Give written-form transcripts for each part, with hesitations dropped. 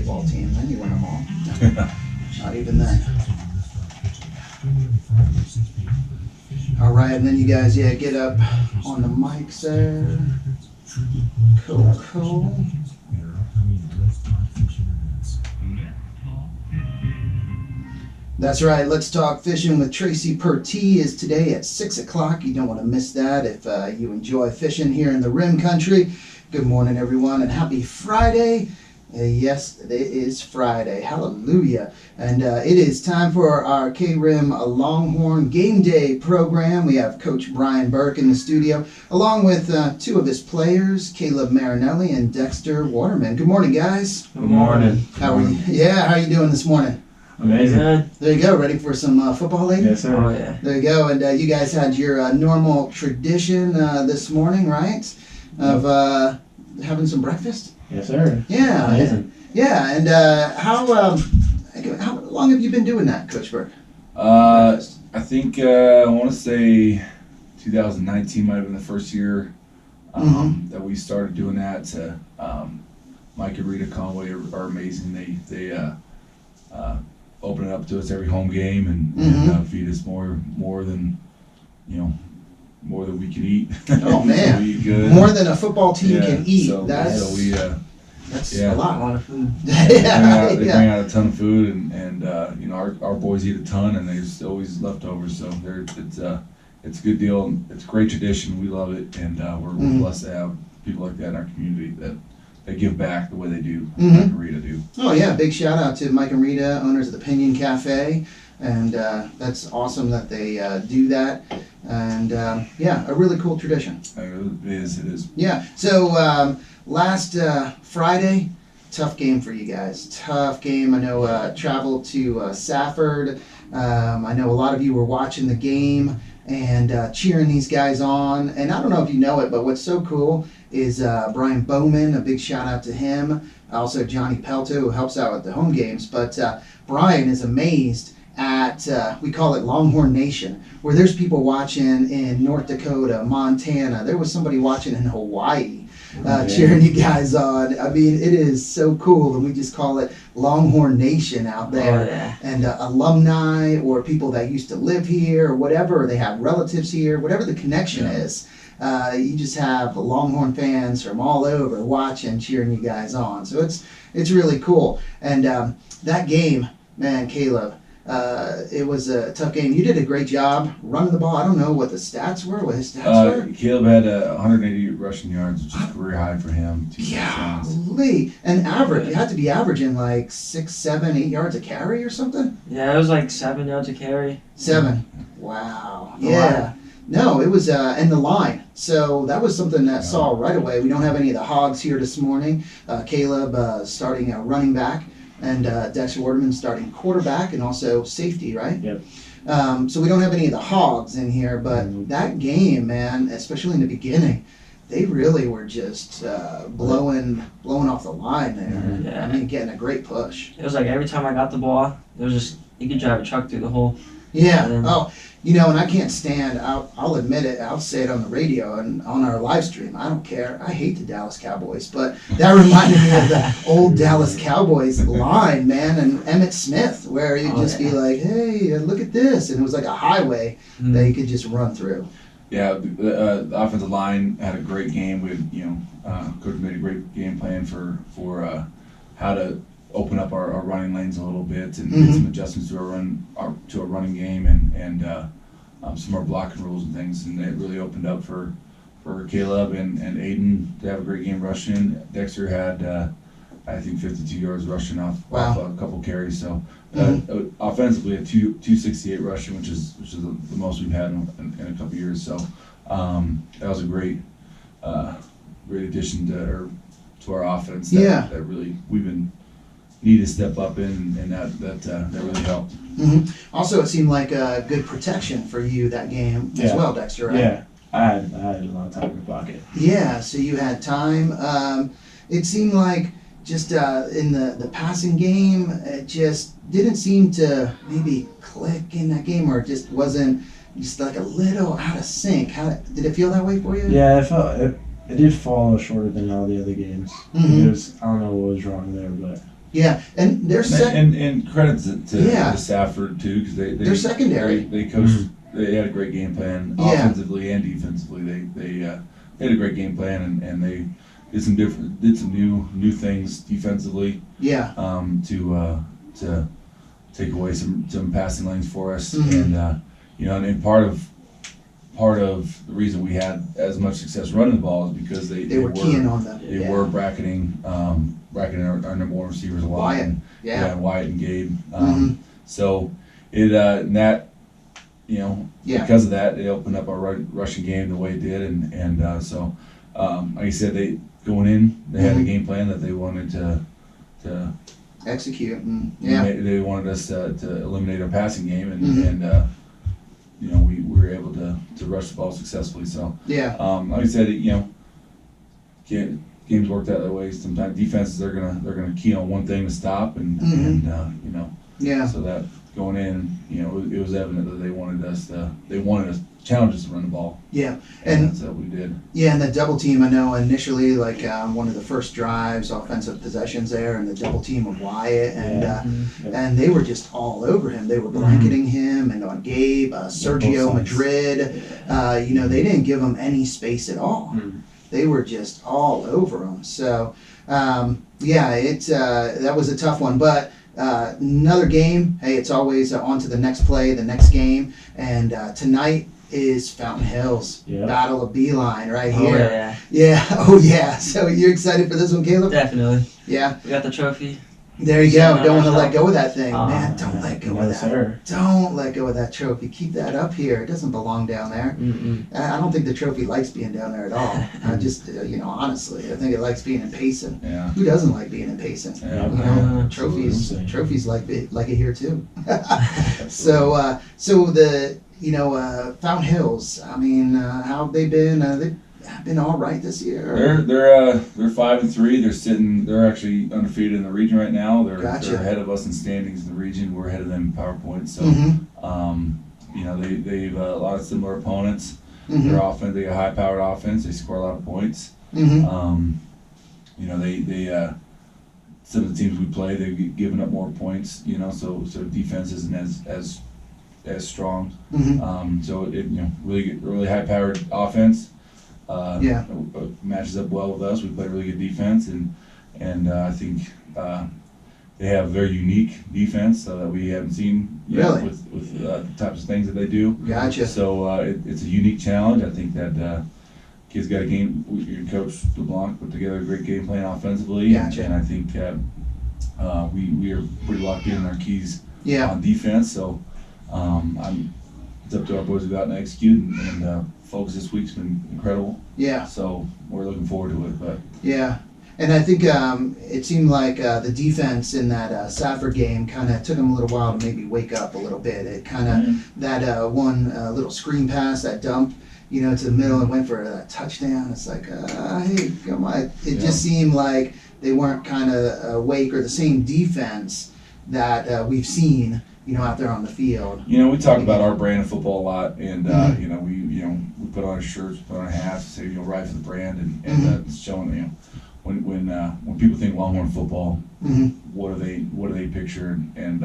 basketball team, then you win them all. No, not even then. All right, and then you guys, get up on the mics there. Cool. That's right. Let's Talk Fishing with Tracy Pertee is today at 6 o'clock. You don't want to miss that if you enjoy fishing here in the Rim Country. Good morning, everyone, and happy Friday. Yes, it is Friday. Hallelujah. And it is time for our KRIM Longhorn Game Day program. We have Coach Bryan Burke in the studio, along with two of his players, Caleb Marinelli and Dexter Waterman. Good morning, guys. Good morning. How are you? Yeah, how are you doing this morning? Amazing. Good. There you go. Ready for some football, lady? Yes, sir. Oh, yeah. There you go. And you guys had your normal tradition this morning, right? Of having some breakfast? Yes, sir. Yeah. Amazing. Yeah. And how long have you been doing that, Coach Burke? I think I want to say 2019 might have been the first year that we started doing that. Mike and Rita Conway are amazing. They open it up to us every home game and feed us more than more than we can eat. Oh man, we eat good. More than a football team can eat. So, that's a lot of food. They bring out a ton of food, and our boys eat a ton, and there's always leftovers. So it's a good deal. It's a great tradition. We love it, and we're blessed to have people like that in our community that they give back the way they do. Mike and Rita do. Oh yeah, big shout out to Mike and Rita, owners of the Pinion Cafe, and that's awesome that they do that. And a really cool tradition. It is. Yeah. So last Friday, tough game for you guys. Tough game. I know traveled to Safford. I know a lot of you were watching the game and cheering these guys on. And I don't know if you know it, but what's so cool is Brian Bowman. A big shout out to him. Also Johnny Pelto, who helps out with the home games. But Brian is amazed at, we call it Longhorn Nation, where there's people watching in North Dakota, Montana. There was somebody watching in Hawaii cheering you guys on. I mean, it is so cool, and we just call it Longhorn Nation out there. Oh, yeah. And alumni or people that used to live here or whatever, or they have relatives here, whatever the connection is. You just have Longhorn fans from all over watching, cheering you guys on. So it's really cool. And that game, man, Caleb, it was a tough game. You did a great job running the ball. I don't know what the stats were. What his stats were? Caleb had 180 rushing yards, which is very high for him. Golly. And average, you had to be averaging like 6, 7, 8 yards a carry or something? Yeah, it was like 7 yards a carry. 7. Wow. Yeah. No, it was in the line. So that was something that saw right away. We don't have any of the hogs here this morning. Caleb starting running back, and Dexter Waterman starting quarterback and also safety, right? Yep. So we don't have any of the hogs in here, but that game, man, especially in the beginning, they really were just blowing off the line there. Yeah. I mean, getting a great push. It was like every time I got the ball, it was just, you could drive a truck through the hole. Yeah. Oh, and I can't stand, I'll admit it, I'll say it on the radio and on our live stream. I don't care. I hate the Dallas Cowboys, but that reminded me of the old Dallas Cowboys line, man, and Emmitt Smith, where you'd just be like, hey, look at this. And it was like a highway that you could just run through. Yeah, the offensive line had a great game. Coach made a great game plan for how to open up our running lanes a little bit and make some adjustments to our running game and some more blocking rules and things, and it really opened up for Caleb and Aiden to have a great game rushing. Dexter had I think 52 yards rushing off a couple carries. So offensively, a 268 rushing, which is the most we've had in a couple years. So that was a great addition to our offense. That really we've been need to step up in, and that really helped. Also, it seemed like a good protection for you that game as well, Dexter, right? Yeah, I had a lot of time in the pocket. Yeah, so you had time. It seemed like just in the passing game, it just didn't seem to maybe click in that game, or it just wasn't just like a little out of sync. Did it feel that way for you? Yeah, it did fall shorter than all the other games. It was, I don't know what was wrong there, but Yeah, and they're And credit to Yeah. Safford too, because They're secondary. They coached. They had a great game plan, Yeah. offensively and defensively. They had a great game plan, and they did some new things defensively. Yeah. To take away some passing lanes for us, Mhm. and and part of the reason we had as much success running the ball is because They were keying on them. they were bracketing our number one receivers a lot. Wyatt. And, Yeah. Wyatt and Gabe. Mhm. So it and that, Yeah. because of that, it opened up our rushing game the way it did, and so like I said, they going in, they had a Mhm. game plan that they wanted to Execute. And, yeah. they wanted us to eliminate our passing game, and Mhm. we were able to rush the ball successfully. So Yeah. like I said, games work that way. Sometimes defenses they're gonna key on one thing to stop, and Mhm. Yeah. so that going in, it was evident that they wanted us to challenge us to run the ball, Yeah. and And that's what we did. yeah, and the double team, I know initially, like one of the first drives, offensive possessions there, and the double team of Wyatt, and Yeah. and they were just all over him. They were blanketing him, and on Gabe, Sergio both sides. Madrid. They didn't give him any space at all. They were just all over him. So, that was a tough one. But another game, hey, it's always on to the next play, the next game. And tonight is Fountain Hills, Yeah. Battle of Beeline right Oh, here. yeah, Yeah, oh yeah. So you're excited for this one, Caleb? definitely. Yeah, We got the trophy. there you Sitting go. on Don't our want to let shelf. go of that thing. Oh, Man, don't let go No, of that. sir. Don't let go of that trophy. Keep that up here. It doesn't belong down there. Mm-mm. I don't think the trophy likes being down there at all. I just, honestly, I think it likes being in Payson. Yeah. Who doesn't like being in Payson? Yeah. You know, Absolutely. trophies like it here too. So the Fountain Hills. I mean, how have they been? They've been all right this year. They're 5-3. They're actually undefeated in the region right now. Gotcha. They're ahead of us in standings in the region. We're ahead of them in PowerPoint. So Mhm. they've a lot of similar opponents. Mhm. Their offense, they got high powered offense. They score a lot of points. Mhm. They some of the teams we play, they've given up more points. So defense isn't as strong. Mhm. So it really high powered offense. Yeah. Matches up well with us. We play really good defense, and I think they have a very unique defense that we haven't seen yet Really? with the types of things that they do. Gotcha. So it's a unique challenge. I think that kids got a game. Your coach LeBlanc put together a great game plan offensively, Gotcha. and I think we are pretty locked in our keys Yeah. on defense. So it's up to our boys to go out and execute, and focus this week's been incredible. Yeah. So we're looking forward to it. But Yeah. And I think it seemed like the defense in that Safford game kind of took them a little while to maybe wake up a little bit. It kind of, that one little screen pass, that dump, to the middle and went for a touchdown. It's like, hey, come on. It just seemed like they weren't kind of awake, or the same defense that we've seen, out there on the field. we talk about our brand of football a lot, and Mhm. we put on our shirts, put on our hats, say ride for the brand, and Mhm. it's showing when people think Longhorn football, Hmm. what do they picture, and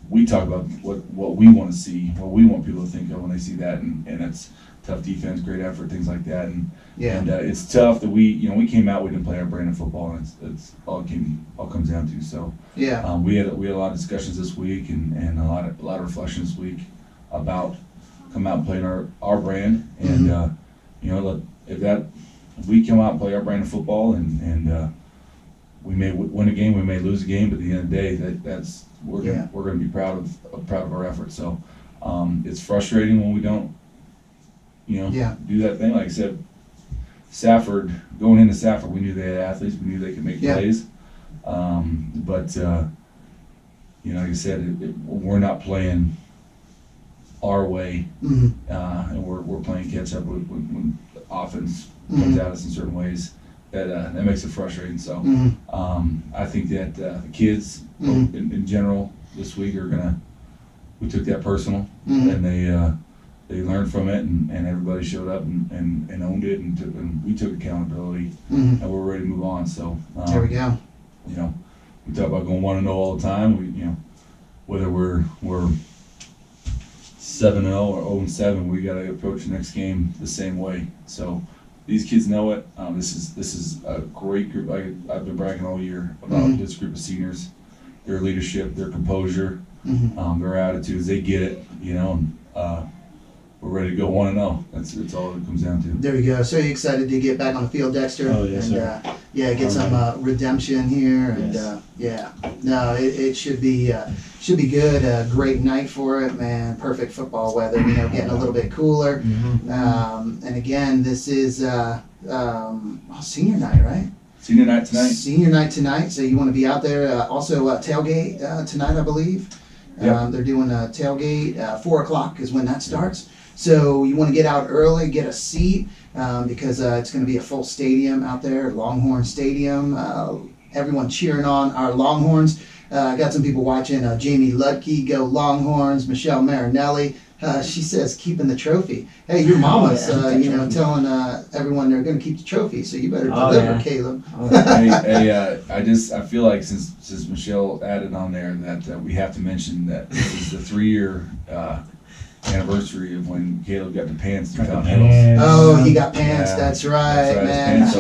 we talk about what we want to see, what we want people to think of when they see that, and it's tough defense, great effort, things like that, and Yeah. it's tough that we came out, we didn't play our brand of football, and it's all comes down to. So Yeah. we had a lot of discussions this week, and a lot of reflection this week about come out and playing our brand, and look, if we come out and play our brand of football, and we may win a game, we may lose a game, but at the end of the day, we're going to be proud of our efforts. So it's frustrating when we don't do that thing. Like I said, going into Safford, we knew they had athletes, we knew they could make plays, but like I said, we're not playing our way, Hmm. and we're playing catch up when the offense comes at us in certain ways. That makes it frustrating. So Hmm. I think that the kids in general this week we took that personal, Mhm. and they learned from it, and everybody showed up and owned it, and we took accountability, Hmm. and we're ready to move on. So There we go. you know, we talk about going 1-0 all the time. We, you know, whether we're 7-0 or 0-7, we got to approach the next game the same way. So these kids know it. This is a great group. I've been bragging all year about this group of seniors, their leadership, their composure, their attitudes. They get it, you know. And, we're ready to go 1-0. That's all it comes down to. There we go. So you excited to get back on the field, Dexter? Oh, yes, and, sir. Get some redemption here, and Yes. no, it should be good. Great night for it, man. Perfect football weather. You know, getting a little bit cooler. And again, this is senior night, right? Senior night tonight. Senior night tonight. So you want to be out there. Also tailgate tonight, I believe. Yep. They're doing a tailgate. 4 o'clock is when that starts. So you want to get out early, get a seat, because it's going to be a full stadium out there, Longhorn Stadium. Everyone cheering on our Longhorns. I got some people watching. Jamie Ludke, go Longhorns. Michelle Marinelli. She says keeping the trophy. Hey, your mama's, telling everyone they're going to keep the trophy, so you better deliver, Caleb. I feel like since Michelle added on there that we have to mention that this is the 3-year anniversary of when Caleb got the pants to Fountain Hills. Oh, he got pants. Yeah. That's right, That's right, man. his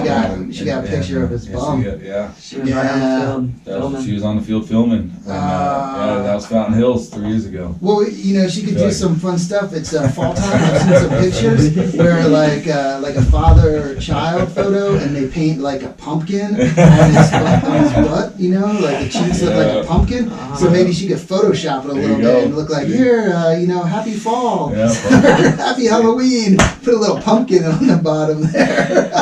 She pants got a picture of his bum. Yeah. She was right on the field filming. She was on the field filming. And, that was Fountain Hills 3 years ago. Well, she could do some fun stuff. It's fall time. I've seen some pictures where like a father-child photo, and they paint like a pumpkin on his butt. You know, like the cheeks look like a pumpkin. So maybe she could Photoshop it a little bit and look like happy fall. Yeah, Happy Halloween. Put a little pumpkin on the bottom there.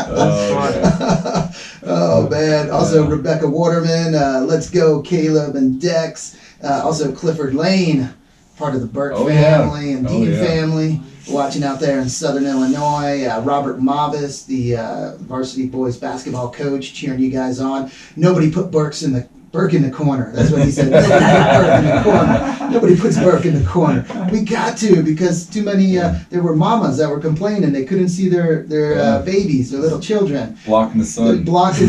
Oh man. Also Rebecca Waterman, let's go Caleb and Dex. Also Clifford Lane, part of the Burke family and Dean family, watching out there in Southern Illinois. Robert Mavis, the varsity boys basketball coach, cheering you guys on. Nobody put Burke in the corner. That's what he said. Nobody put Burke in the corner. Nobody puts Burke in the corner. We got to, because too many, there were mamas that were complaining they couldn't see their babies, their little children. Blocking the sun. Blocking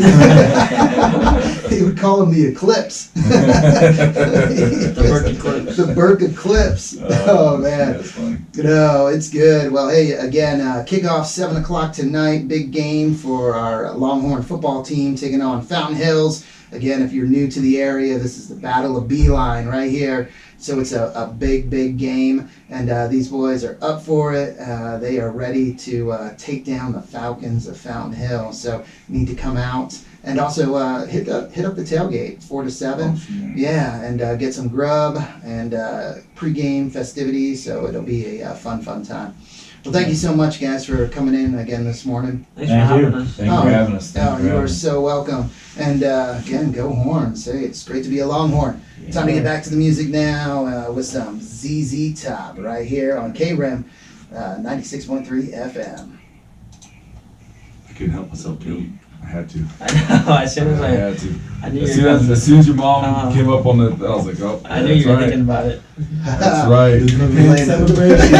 they would call them the eclipse. The Burke eclipse. The Burke eclipse. Oh man. That's funny. No, it's good. Well, hey, again, kickoff 7 o'clock tonight. Big game for our Longhorn football team taking on Fountain Hills. Again, if you're new to the area, this is the Battle of Beeline right here. So it's a big, big game, and these boys are up for it. They are ready to take down the Falcons of Fountain Hill. So you need to come out and also hit up the tailgate, 4 to 7. Oh, sure. Yeah, and get some grub and pregame festivities. So it'll be a fun time. Well, thank you so much, guys, for coming in again this morning. Thanks for having us. Thank you for having us. You are so welcome. And again, go Horns. Hey, it's great to be a Longhorn. Yeah. Time to get back to the music now with some ZZ Top right here on KRIM 96.3 FM. I couldn't help myself, Caleb. I had to. I know. As soon as I had to. I knew As you were soon as your mom came up on the, I was like, oh. I knew you were thinking about it. That's right. Later. Celebration.